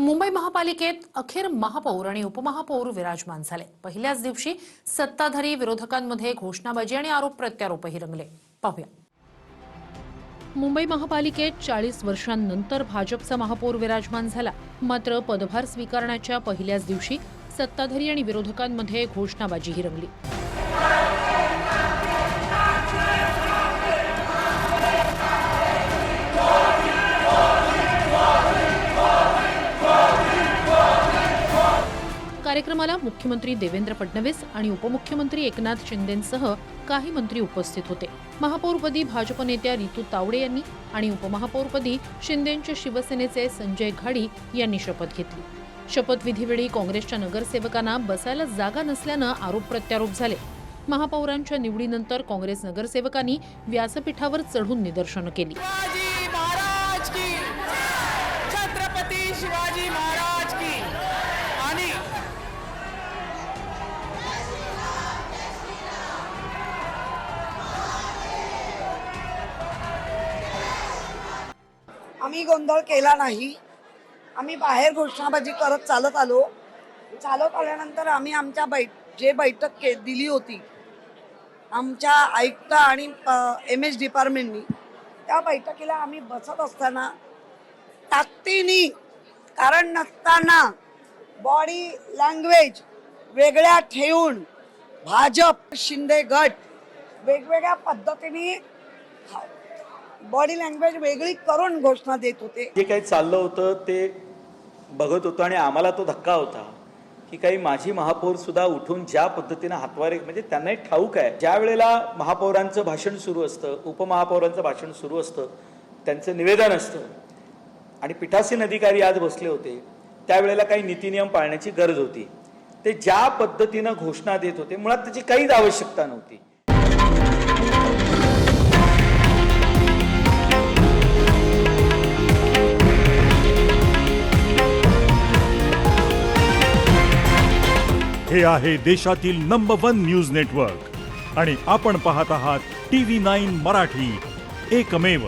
मुंबई महापालिकेत अखेर महापौर आणि उपमहापौर विराजमान झाले। पहिल्याच दिवशी सत्ताधारी विरोधकांमध्ये घोषणाबाजी आणि आरोप प्रत्यारोपही रंगले। पाहूया। मुंबई महापालिकेत 40 वर्षांनंतर भाजपचा महापौर विराजमान झाला। मात्र पदभार स्वीकारण्याच्या पहिल्याच दिवशी सत्ताधारी आणि विरोधकांमध्ये घोषणाबाजीही रंगली। कार्यक्रमाला मुख्यमंत्री देवेंद्र फडणवीस आणि उपमुख्यमंत्री एकनाथ शिंदेंसह काही मंत्री उपस्थित होते। महापौरपदी भाजप नेत्या रितू तावडे यांनी आणि उपमहापौरपदी शिंदेंचे शिवसेनेचे संजय घाडी यांनी शपथ घेतली। शपथविधीवेळी काँग्रेसच्या नगरसेवकांना बसायला जागा नसल्याने आरोप प्रत्यारोप झाले। महापौरांच्या निवडीनंतर काँग्रेस नगरसेवकांनी व्यासपीठावर चढून निदर्शनं केली। छत्रपती शिवाजी महाराज की आणि आम्ही गोंधळ केला नाही। आम्ही बाहेर घोषणाबाजी करत चालत आल्यानंतर आम्ही आमच्या जे बैठक दिली होती आमच्या आयुक्त आणि MS डिपार्टमेंटनी, त्या बैठकीला आम्ही बसत असताना ताकदीने कारण नसताना बॉडी लँग्वेज वेगळ्या ठेवून भाजप शिंदे गट वेगवेगळ्या पद्धतीने बॉडी लँग्वेज वेगळी करून घोषणा देत होते। जे काही चाललं होतं ते बघत होतो आणि आम्हाला तो धक्का होता की काही माजी महापौर सुद्धा उठून ज्या पद्धतीने हातवारे, म्हणजे त्यांनाही ठाऊक आहे ज्या वेळेला महापौरांचं भाषण सुरू असतं, उपमहापौरांचं भाषण सुरू असतं, त्यांचं निवेदन असतं आणि पीठासीन अधिकारी आज बसले होते, त्यावेळेला काही नीतिनियम पाळण्याची गरज होती। ते ज्या पद्धतीनं घोषणा देत होते मुळात त्याची काहीच आवश्यकता नव्हती। हे आहे देशातील नंबर 1 न्यूज नेटवर्क आणि आपण पाहत आहात TV9 मराठी, एकमेव।